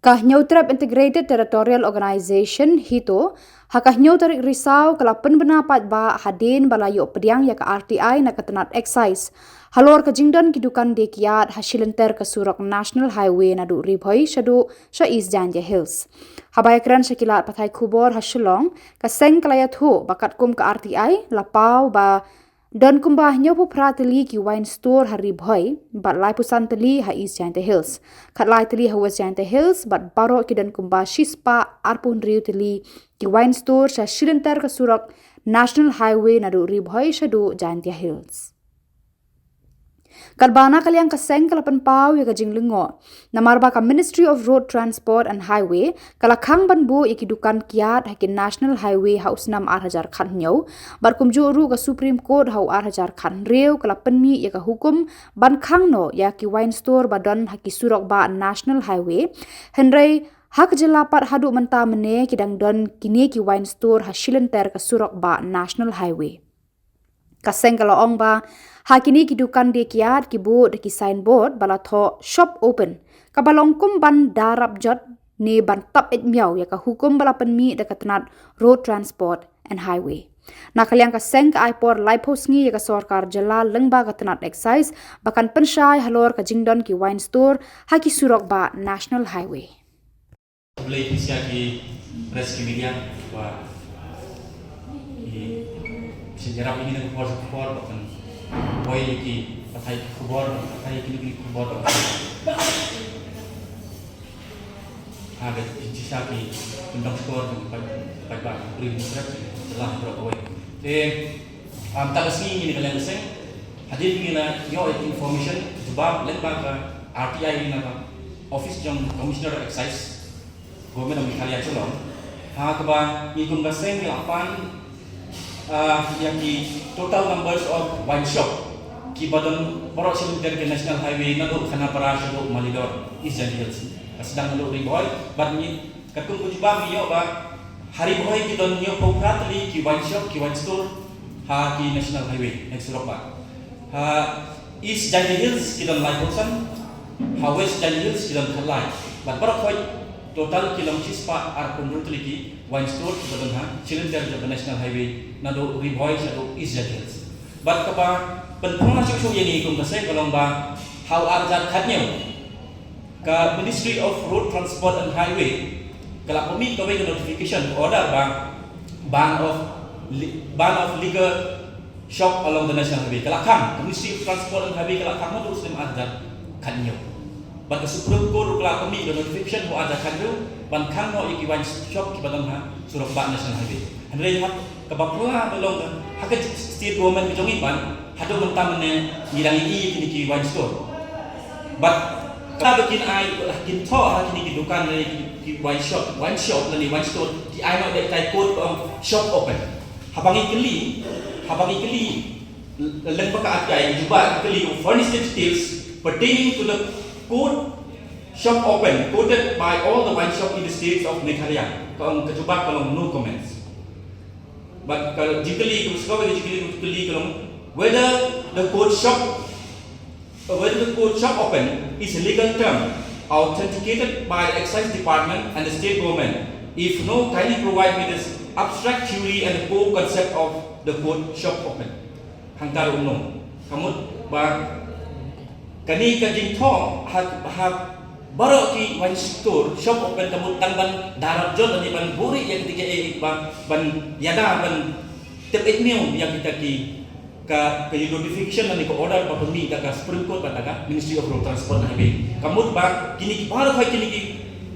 Kahnyotrap Integrated Territorial Organization Hito hakahnyotarik risau kalapan benapat ba hadin balayo pediang ya ka RTI na katanat excise halor ka Jingdon ki Dukan de Kyiad hasilenter ka Surok National Highway na du ribhoi shadu sha East Janja Hills habayakran shakilat pathai Khubor ha Shillong ka seng kalayat ho bakat kum ka RTI lapau ba don kumbah nyopo prateli ki wine store hari bhoi bat lai pusan teli ha East Janta Hills khat lai teli ha West Janta Hills bat baro ki don kumbah shispa arpun riu teli ki wine store sha shilenter ka Surok National Highway na du ribhoi shadu Janta Hills Karbana kaliang kaseng kalapan pau ya Jingdon namarba ka Ministry of Road Transport and Highway kalakhang banbu iki Dukan Kyiad hakin National Highway haus 6,000 khan nyau bar kumjuru ka Supreme Court hau 8,000 khan reu kalapan mi ya ka hukum ban khang no ya ki wine store badon haki Surokbah National Highway henrei hak jelapat hadu menta mene kidang don kini ki wine store hasilenter ka Surokbah National Highway kaseng kalaong ba hakini ki Dukan de Kyiad ki bu de ki signboard bala tho shop open kabalong kum ban darap jot ne ban tap et miao ya ka hukum bala penmi de katnat road transport and highway nakaliang ka seng ka aipor laipos ngi ya ka sarkar jala lengba katnat excise bakan pensyai halor ka Jingdon ki wine store haki Surokbah National Highway Boleh isia ki rescue media wa sejarah ini dengan khubor bahkan boy ki pathai khubor pathai ki khubor agak jisa ki donbosco pai bring trap telah berapa tak asing ini kalian seng hadir gila yo information sebab lembag RTI ini nama office jong commissioner excise government of Meghalaya Shillong keba ngikung kaseng lapan yang di total numbers of wine shop ki badon borok silunter ke National Highway na do khana para shado malidor East Janja Hills sedang lo riboy bat ni katung kujiba mi yo ba hari boy ki don yo popratli ki wine shop ki wine store ha ki National Highway next Surokbah ha East Janja Hills ki don lai person ha West Janja Hills ki don khalai bat borok hoy total kilometer spa arpun rutli ki wine store ki badon ha silunter ke National Highway na do riboy shado East Janja Hills bat kaba penpunga susu yani kung kasay kalong ba how arzat khatnyo ka Ministry of Road Transport and Highway kala pumi kaway ka notification order ba ban of legal shop along the National Highway kala kham Ministry of Transport and Highway kala kham do uslim arzat khatnyo bat ka Supreme Court kala pumi ka notification ho arzat khatnyo ban kham no iki wine shop ki badang ha Surokbah National Highway henrei hak kabapula belong hak state government bijong iban hado mentamane ngilang i kini ki wine store but kada bikin ai kin tho ha kini ki Dukan ki wine shop lani wine store di ai no dai tai code shop open habangi keli leng baka atai juba keli furnish details pertaining to the code shop open quoted by all the wine shop in the states of Meghalaya kong kejuba kalong no comments but kalau jikeli kalau whether the code shop open is a legal term authenticated by the excise department and the state government. If no, kindly provide me this abstract theory and the core concept of the code shop open. Hangtar umno. Kamut ba kani kajing tho have baro ki wine store shop open kamut tangban darab jot ani ban buri yang ketika ban yada ban tepet new yang kita ki ka notification ani ko order pa pumi ka Supreme Court bataga Ministry of Road Transport and Highway kamut ba kini ki bar phai kini ki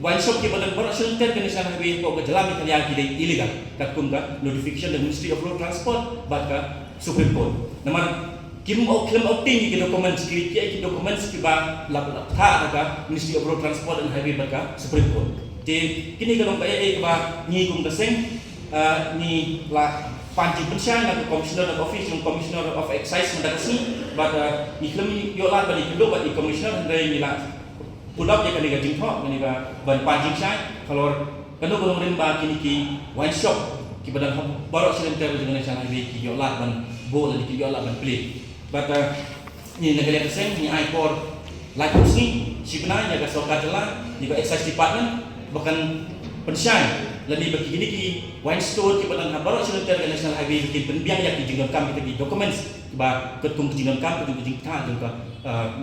wine shop ki badan bar shilter ka National Highway ko ka jalami kaliya ki dai illegal kum ka notification the Ministry of Road Transport bat ka Supreme Court naman kim opting ki documents ki documents ki ba lap tha ka Ministry of Road Transport and Highway bat ka Supreme Court te kini kalong ka ba ni kum kaseng ni la panji pensyai na commissioner of office yung commissioner of excise mendakasi but iklim yola bali kudo but commissioner dari nila pudap ya kali gajing tho ni ba ban panji sai kalau kanu kalau rin ba kini ki wine shop ki badan barok silenter dengan National Highway ki yola ban bo la ki yola ban play but ni negara keseng ni aipor like ni sebenarnya ka Khubor di excise department bahkan pensian lebih bagi gini ki wine store ki batang habarok sila terga national highway ki penbiang ya ki Jingdon kam kita ki documents ba ketum Jingdon kam ketum Jingdon ka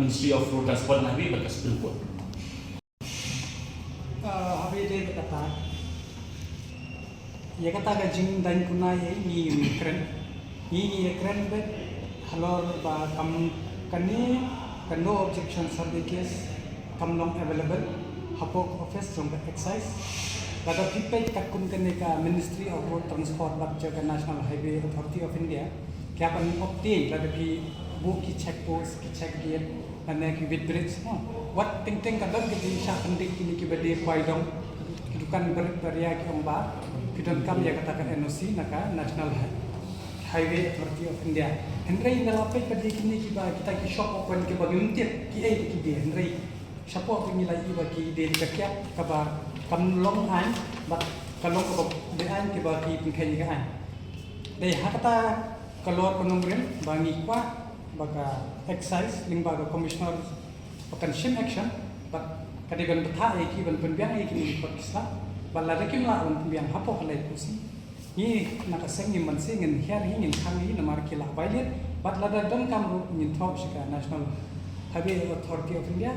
Ministry of Road Transport and Highway berkas berikut. Habis dia berkata, ia kata ke Jingdon kuna ni keren bet halor ba kam kani no objection certificates kam long available hapok office from the excise. Laga pipai takun kene ka Ministry of Road Transport Bapja ka National Highway Authority of India kya pan obtain laga pi book ki check post ki check gate ane ki with bridge no what ting ka dag ki sha pendik kini ki bade paidong dukan beria ki omba kidon kam ya kata ka NOC naka National Highway Authority of India Henry nalapai padi kini ki ba kita ki shop open ki bagi untit ki ai ki dia Henry siapa pengilai iba ki dia ka ka ba cầm long anh bật cầm long của để anh thì bà thì mình khen cái anh đây hát ta kalau penungguan bagi kuat baga excise ling baga commissioner akan sim action but kadiban betah iki ban penbiang iki ni pakisla bala rekim la ban penbiang hapo kalai pusi ni nakaseng ni manse ngin hiar hi ngin khang hi namar kila bailet but lada dam kam ngin thop sika National Highway Authority of India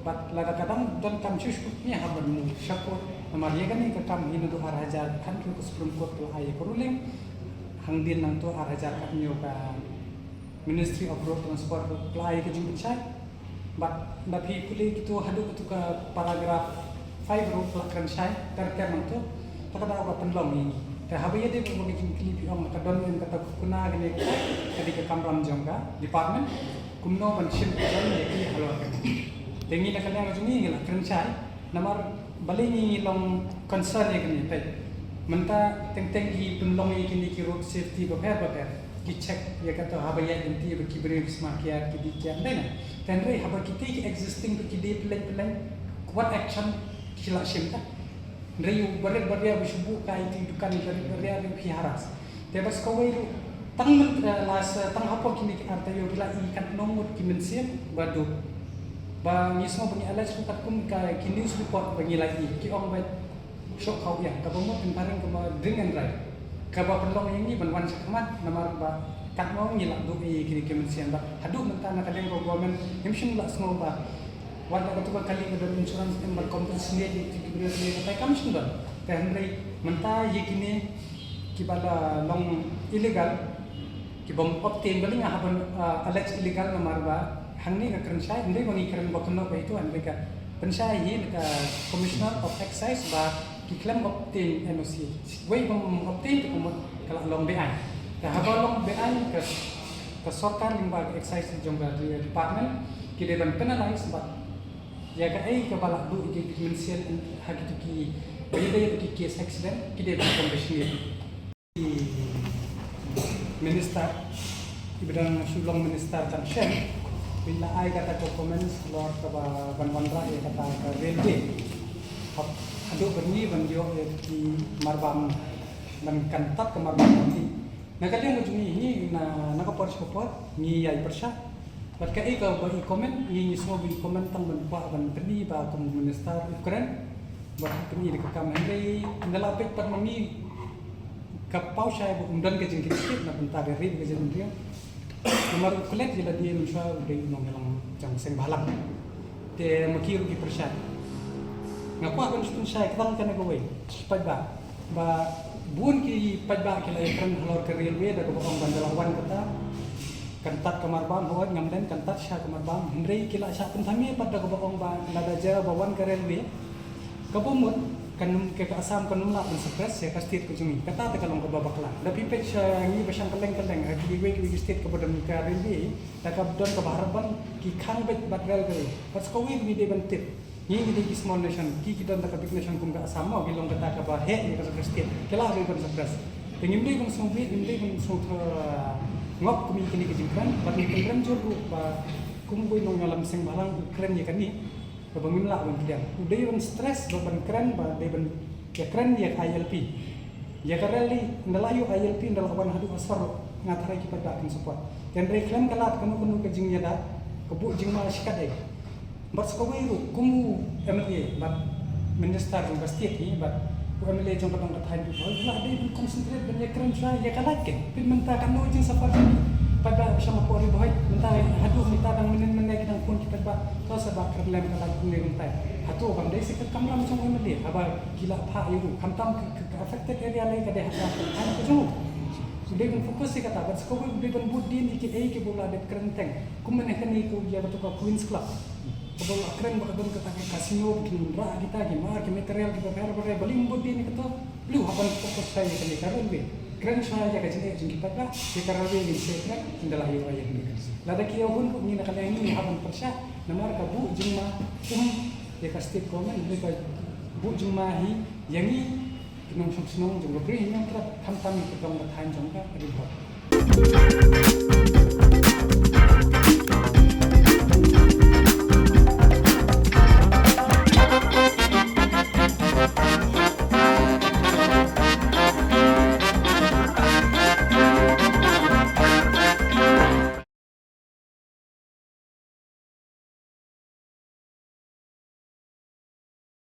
but lada kadang dan kam chush ni haban mu syakot namar ye kan ni kam hinu do arajar kan ku Supreme Court to ay ko ruling hang din nang to arajar kan yo ka Ministry of Road Transport apply ke jumpa chat but tapi kuli itu hadu itu ke paragraf 5 ro pelakran chat terker nang to takada apa penlong ni te habiye de ko ni klip ong ka don en kata kuna gane kadi ke kamram jongka department kumno ban shin don ye ki halor kan tengi na kanya ngajuni ngila kran chat namar bali ni long concern ye kan te menta teng ki penlong ye kini ki road safety ba ki check ya kata habaya inti ba ki beri smart Kyiad ki dikian dena tenre haba kita ki existing ki de plan what action kila shimta reyu bare bisubu ka itu dukan bare piharas tebas ko wei tang las tang apa kini ki arta yo kila ikan nomor ki mensian badu ba ngismo pengi alas ku takum ka ki news report pengi lagi ki ong ba shock kau ya ka bomo pintaring ko drink and drive kaba penlong yang ni banwan sakmat namar ba kat mau ngilak du kini kemensian ba hadu mentana kadang government himshin la semua ba wala ka tu kali ka dalam insurance em ba compensation dia di beri kata kam sundan ka henry menta ye kini kibala long illegal ki bom obtain bali nga haban alleged illegal namar ba hangni ka kerensai henry bangi keren ba kena ba itu henry ka pensai ye ka commissioner of excise ba klaim obtain NOC way bang obtain ko kala long BI ka haba long BI ka sarkar limba excise jongga department ki de ban penalize ba ya ka ai ka bala du ki mensian hakitu ki bide ki case accident ki de ban compensation ki minister ibran Shillong minister tan shen bila ai kata ko comments lord ka ban wanra ya kata ka railway adu berni banjo di marbam dan kantat ke marbam nanti nakalian ujungi ini na kapor ni ai persya bat kai ka ba comment ni semua bi comment tang ban pa ban perni ba kom minister Ukraine bat perni de kam henry ngalapit pat mami kapau syai bu undan ke jengkit sikit na benta dari ke jengkit nomor kulet jela dia musya de nongelang jang seng balam te makiru ki persya ngakuat kan stun saya kita kan go way pajba ba bun ki pajba ki lai kan halor ke railway da ko bang bandalawan kata kantat kamarbam ho ngamden kantat sha kamarbam hendrei kila sha pun thami pada ko bang ba nada ja bawan ke railway kabumut kan ke asam kan nula pun stress ya ka state ko jumi kata ta kalong ko babakla da pipet sha ngi basang kaleng ki we ki state ko bodam ka railway da ka don ka baraban ki khang bet bat railway pas ko wi mi de bantit ini di small nation kita nak big nation kum ka sama bilong kata ka ba he ni ka state kela ri kon suppress pengimli kum sombi imli kum sotra ngop kum kini ke jingkan bat ni kren joru ba kum boy nong ngalam sing balang kren ye kani ka bangim la ban kian udai ban stress do ban kren ba de ban ya kren ya ILP ya karali ndalayu ILP ndalawan hadu asfar ngatare ki pada kan support dan reklam kalat kamu ke jingnya da kebu jingma sikat ai bat ko wiru kumu MLA bat minister jong state ni but UMLA jong kadang katain tu lah dia pun concentrate banyak keren saya ya kalakin pin menta kan no jing safar pada bisa mapori boy menta hadu menta dang menen kita pun kita ba to sebab kerlem kata kulit menta hatu kam dai sikat kamram jong UMLA aba gila pha yu kamtam ke affected area lai kada hata kan ko jong sudah kan fokus sih kata, but sekarang sudah kan buat dia ke bola ada keren tank. Kumen kan ni ko dia betul Queens Club. Kalau keren bakal kata kasino bikin ra kita gimana, ke material kita bayar beli buat dia ni kata, lu hapan fokus saya kan keren be. Keren saya jaga jadi jengki pada, kita rawi ni sekret, indalah yang ayat ni. Lada kia pun ni nak kalian ini hapan persya, nama kabu jema dia kasih komen mereka bu jemahi yang ni nong senong jong beri yang kerap tam-tam kita dong bertahan jong ka report